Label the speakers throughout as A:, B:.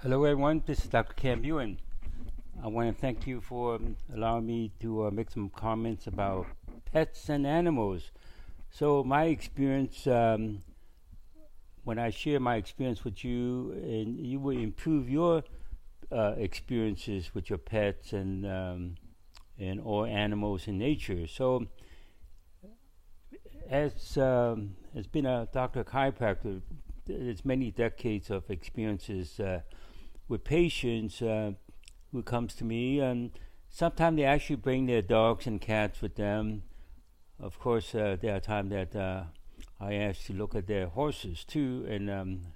A: Hello everyone, this is Dr. Kam Yuen. I want to thank you for allowing me to make some comments about pets and animals. So my experience, when I share my experience with you, and you will improve your experiences with your pets and all animals in nature. So as been a doctor chiropractor, there's many decades of experiences with patients who comes to me, and sometimes they actually bring their dogs and cats with them. Of course, there are times that I ask to look at their horses too, and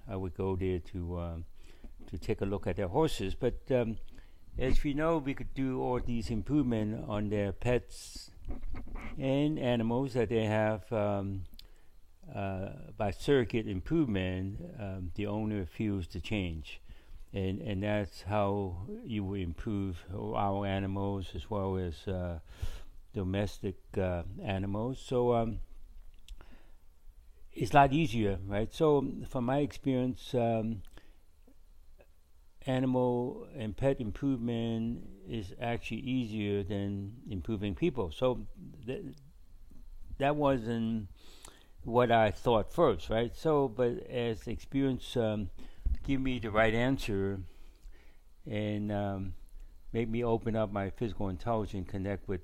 A: I would go there to take a look at their horses. But as we know, we could do all these improvements on their pets and animals that they have by surrogate improvement. The owner feels the change. And that's how you will improve our animals as well as domestic animals. So it's a lot easier, right? So from my experience, animal and pet improvement is actually easier than improving people. So that wasn't what I thought first, right? So, but as experience give me the right answer and make me open up my physical intelligence, connect with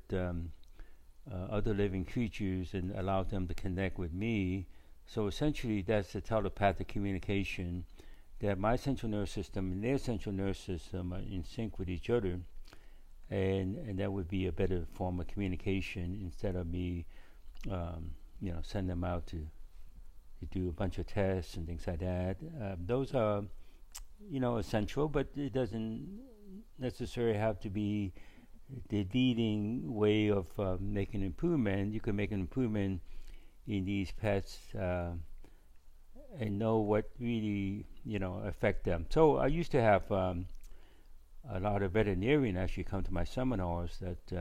A: other living creatures, and allow them to connect with me. So essentially, that's the telepathic communication that my central nervous system and their central nervous system are in sync with each other, and that would be a better form of communication instead of me, send them out to do a bunch of tests and things like that. Those are, essential, but it doesn't necessarily have to be the leading way of making improvement. You can make an improvement in these pets and know what really, affect them. So I used to have a lot of veterinarians actually come to my seminars that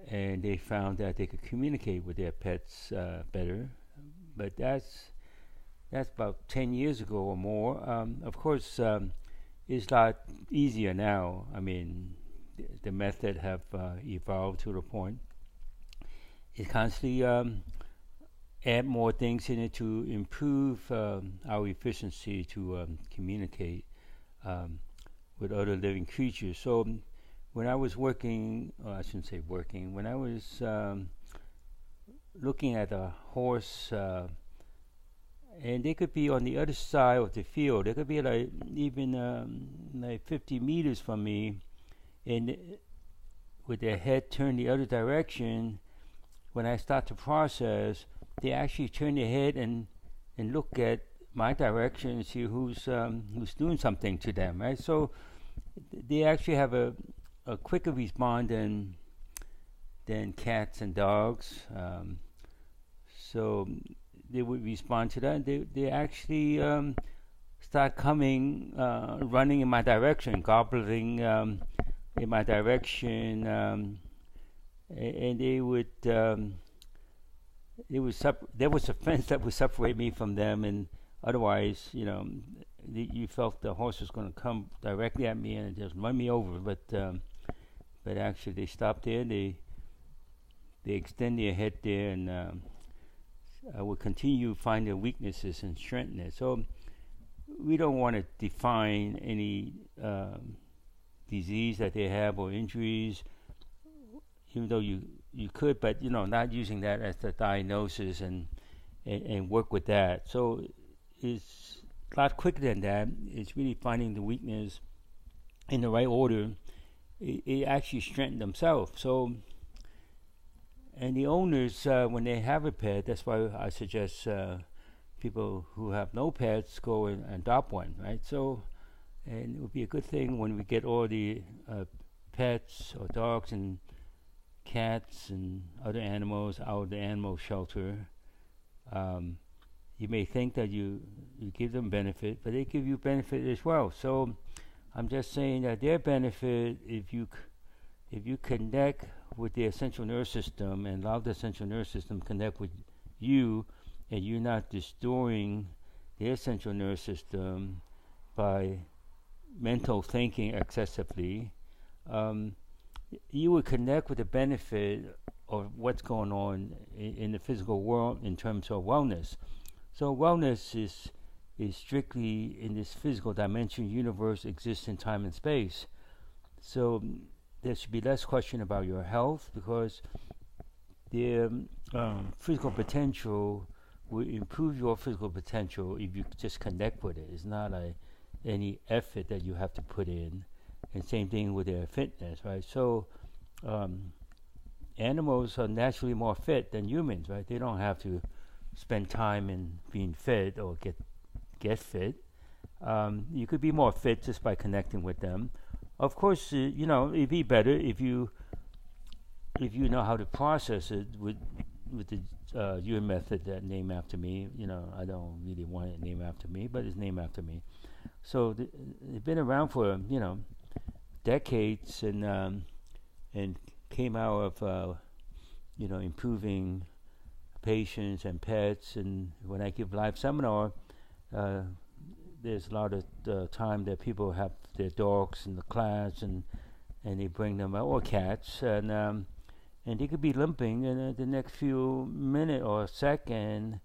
A: and they found that they could communicate with their pets better. But that's about 10 years ago or more. Of course, it's a lot easier now. I mean, the method have evolved to the point. It constantly add more things in it to improve our efficiency to communicate with other living creatures. So when I was working, I shouldn't say working, when I was looking at a horse, and they could be on the other side of the field. They could be like even like 50 meters from me, and with their head turned the other direction. When I start to process, they actually turn their head and look at my direction and see who's doing something to them. Right, so they actually have a quicker response than cats and dogs. So they would respond to that. They actually start coming, running in my direction, gobbling in my direction, and they would. There was a fence that would separate me from them, and otherwise, you felt the horse was going to come directly at me and just run me over. But actually, they stopped there. They extend their head there, and I will continue to find their weaknesses and strengthen it. So we don't want to define any disease that they have or injuries, even though you could, but not using that as the diagnosis and work with that. So it's a lot quicker than that. It's really finding the weakness in the right order. It actually strengthens themselves. So. And the owners, when they have a pet, that's why I suggest people who have no pets go and adopt one, right? So, and it would be a good thing when we get all the pets or dogs and cats and other animals out of the animal shelter. You may think that you give them benefit, but they give you benefit as well. So, I'm just saying that their benefit, if you connect with their central nervous system and allow the central nervous system connect with you, and you're not destroying their central nervous system, by mental thinking excessively, um, you would connect with the benefit of what's going on in the physical world in terms of wellness. So wellness is strictly in this physical dimension. Universe exists in time and space. So there should be less question about your health, because the physical potential will improve your physical potential if you just connect with it. It's not any effort that you have to put in. And same thing with their fitness, right? So animals are naturally more fit than humans, right? They don't have to spend time in being fit or get fit. You could be more fit just by connecting with them. Of course, it'd be better if you know how to process it with the your method that named after me. I don't really want it named after me, but it's named after me. So they've been around for decades, and came out of improving patients and pets. And when I give live seminar, there's a lot of time that people have their dogs in the class, and they bring them out, or cats, and they could be limping, and the next few minute or second,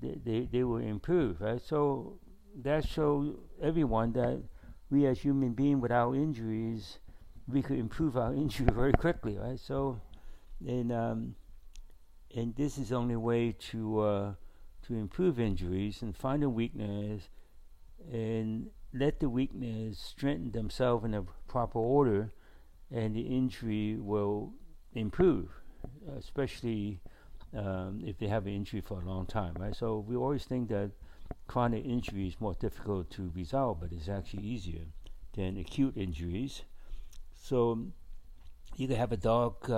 A: they will improve, right? So that shows everyone that we as human beings, without injuries, we could improve our injury very quickly, right? So, and this is the only way to improve injuries, and find a weakness and let the weakness strengthen themselves in a proper order, and the injury will improve, especially if they have an injury for a long time, right? So we always think that chronic injury is more difficult to resolve, but it's actually easier than acute injuries. So you can have a dog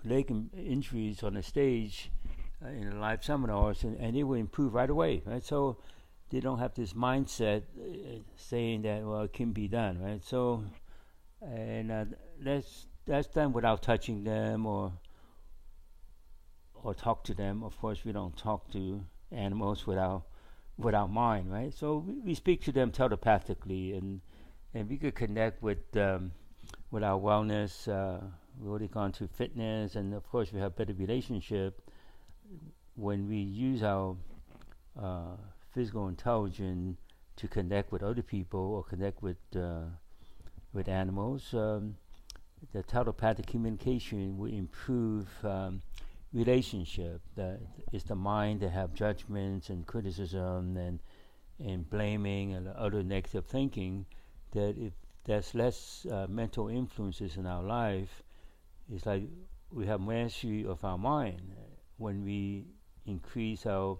A: leg injuries on the stage in a live seminars, and it will improve right away, right? So they don't have this mindset saying that, well, it can be done, right? So, and that's done without touching them or talk to them. Of course, we don't talk to animals without mind, right? So we speak to them telepathically, and we could connect with our wellness. We've already gone to fitness, and of course we have better relationship when we use our physical intelligence to connect with other people or connect with animals. The telepathic communication will improve relationship. That is the mind that have judgments and criticism and blaming and other negative thinking. That if there's less mental influences in our life, it's like we have mastery of our mind when we increase our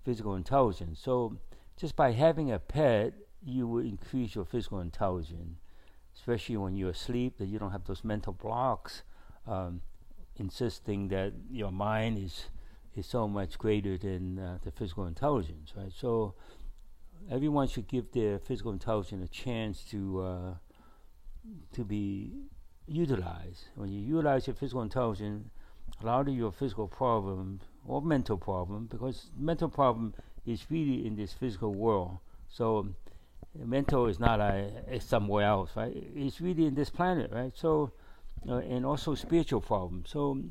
A: physical intelligence. So just by having a pet, you will increase your physical intelligence, especially when you're asleep, that you don't have those mental blocks insisting that your mind is so much greater than the physical intelligence, right? So everyone should give their physical intelligence a chance to be utilized. When you utilize your physical intelligence, a lot of your physical problem or mental problem, because mental problem is really in this physical world. So mental is not it's somewhere else, right? It's really in this planet, right? So and also spiritual problems. So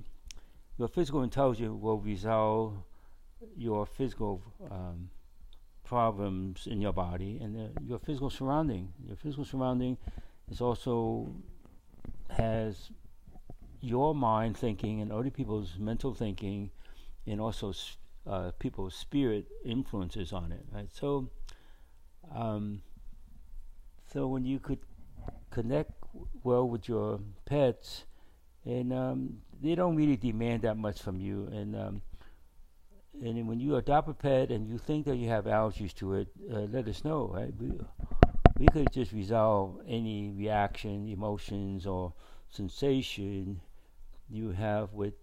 A: your physical intelligence will resolve your physical problems in your body, and your physical surrounding. Your physical surrounding is also has your mind thinking and other people's mental thinking, and also people's spirit influences on it, right? So so when you could connect well with your pets, and they don't really demand that much from you, and when you adopt a pet and you think that you have allergies to it, let us know, right? We could just resolve any reaction, emotions, or sensation you have with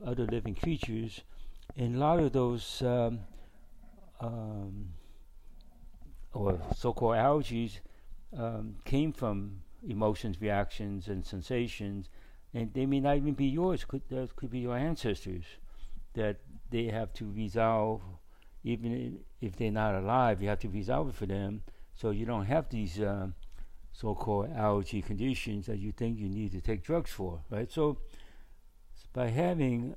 A: other living creatures. And a lot of those or so-called allergies came from emotions, reactions, and sensations, and they may not even be yours. That could be your ancestors that they have to resolve. Even if they're not alive, you have to resolve it for them, So you don't have these so-called allergy conditions that you think you need to take drugs for, right? So by having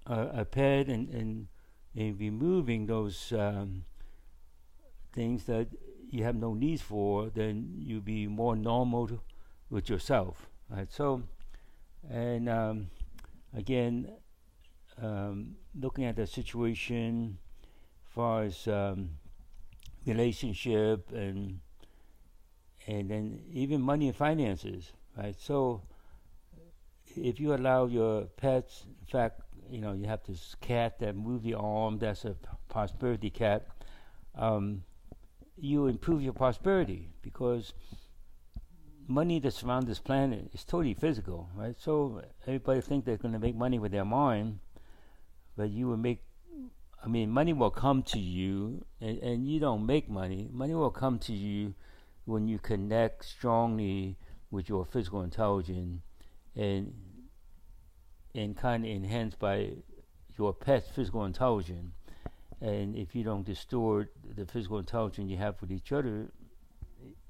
A: a pet and removing those things that you have no needs for, then you'll be more normal with yourself, right? So, and again, looking at the situation as far as relationship and then even money and finances, right? So if you allow your pets, in fact, you have this cat that moves the arm, that's a prosperity cat, you improve your prosperity, because money that surrounds this planet is totally physical, right? So everybody think they're going to make money with their mind, but you will money will come to you, and you don't make money. Money will come to you when you connect strongly with your physical intelligence and kind of enhanced by your pet's physical intelligence. And if you don't distort the physical intelligence you have with each other,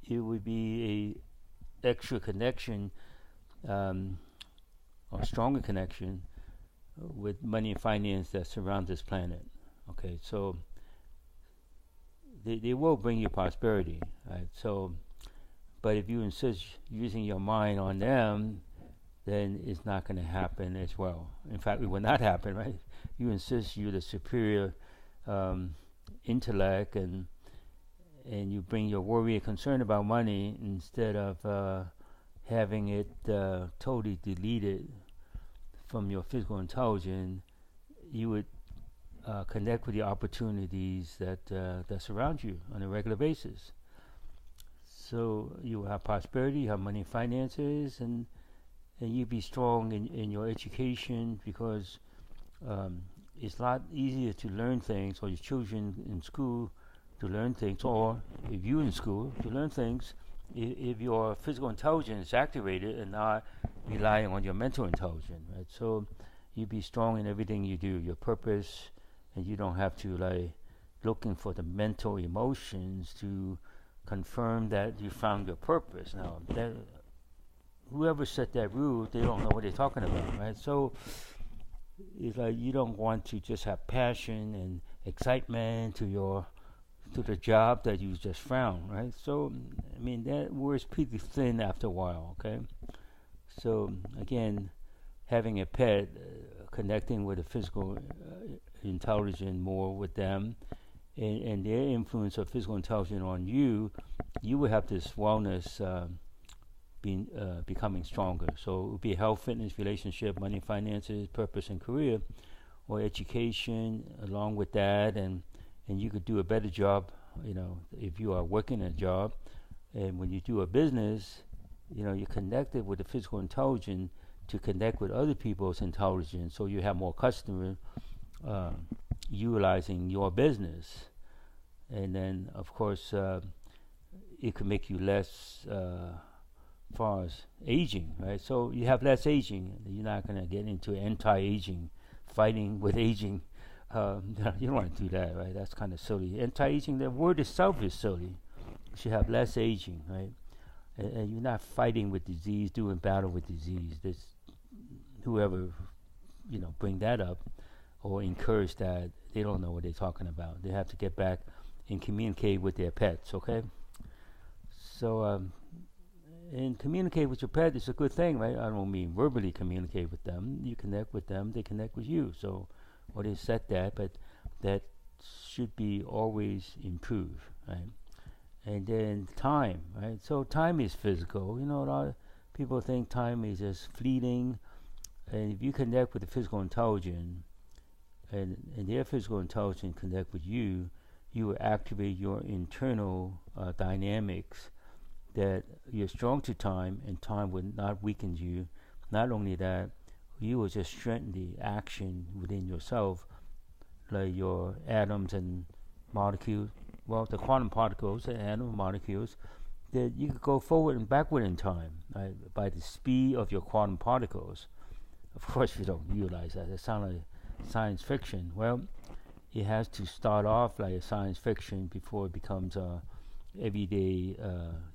A: it would be a extra connection, or stronger connection with money and finance that surround this planet. Okay, so they will bring you prosperity, right? So, but if you insist using your mind on them, then it's not going to happen as well. In fact, it will not happen, right? You insist you're the superior intellect, and you bring your worry and concern about money instead of having it totally deleted from your physical intelligence. You would connect with the opportunities that surround you on a regular basis. So you will have prosperity, you have money and finances, and you be strong in your education, because it's a lot easier to learn things, or your children in school to learn things, or if you're in school to learn things, if your physical intelligence is activated and not relying on your mental intelligence, right? So you be strong in everything you do, your purpose, and you don't have to looking for the mental emotions to confirm that you found your purpose. Now, whoever set that rule, they don't know what they're talking about, right? So it's like you don't want to just have passion and excitement to the job that you just found, right? So that wears pretty thin after a while. Okay, so again, having a pet, connecting with the physical intelligence more with them, and their influence of physical intelligence on you, you will have this wellness becoming stronger. So it would be health, fitness, relationship, money, finances, purpose, and career, or education along with that, and you could do a better job, if you are working a job. And when you do a business, you're connected with the physical intelligence to connect with other people's intelligence, so you have more customers utilizing your business. And then, of course, it could make you less far as aging, right? So you have less aging. You're not going to get into anti-aging, fighting with aging. You don't want to do that, right? That's kind of silly. Anti-aging, the word itself is silly. You should have less aging, right? And you're not fighting with disease, doing battle with disease. Whoever, bring that up or encourage that, they don't know what they're talking about. They have to get back and communicate with their pets, okay? So, and communicate with your pet is a good thing, right? I don't mean verbally communicate with them. You connect with them, they connect with you. So, or they set that, but that should be always improved, right? And then time, right? So time is physical. A lot of people think time is just fleeting. And if you connect with the physical intelligence, and their physical intelligence connect with you, you will activate your internal dynamics, that you're strong to time, and time will not weaken you. Not only that, you will just strengthen the action within yourself, like your atoms and molecules. Well, the quantum particles, the atom molecules, that you could go forward and backward in time, right, by the speed of your quantum particles. Of course, you don't realize that. It sounds like science fiction. Well, it has to start off like a science fiction before it becomes everyday,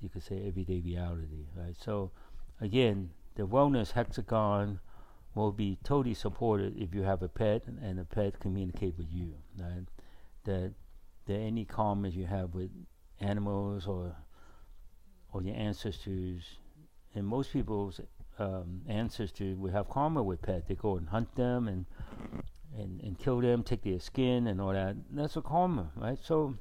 A: you could say everyday reality, right? So, again, the wellness hexagon will be totally supported if you have a pet and a pet communicate with you, right? That any karmas you have with animals or your ancestors, and most people's ancestors would have karma with pets. They go and hunt them and kill them, take their skin and all that. That's a karma, right? So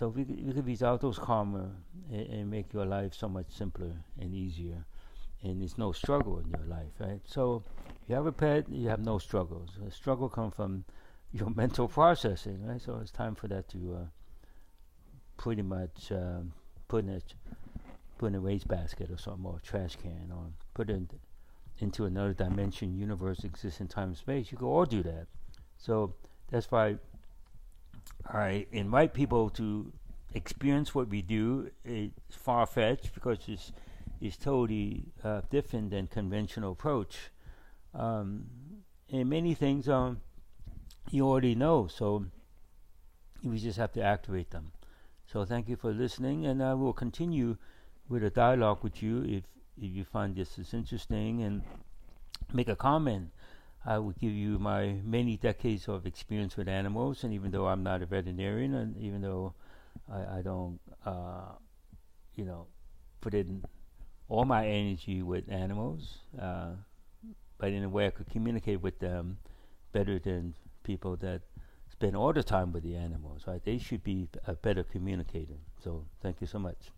A: we could resolve those karma and make your life so much simpler and easier, and there's no struggle in your life, right? So if you have a pet, you have no struggles. The struggle comes from your mental processing, right? So it's time for that to pretty much put in a wastebasket or something, or a trash can, or put it into another dimension, universe, exists in time and space. You can all do that. So that's why I invite people to experience what we do. It's far-fetched because it's totally different than conventional approach. And many things you already know, so we just have to activate them. So thank you for listening, and I will continue with a dialogue with you if you find this is interesting, and make a comment. I will give you my many decades of experience with animals, and even though I'm not a veterinarian, and even though I don't, put in all my energy with animals, but in a way I could communicate with them better than people that spend all the time with the animals, right? They should be a better communicator. So thank you so much.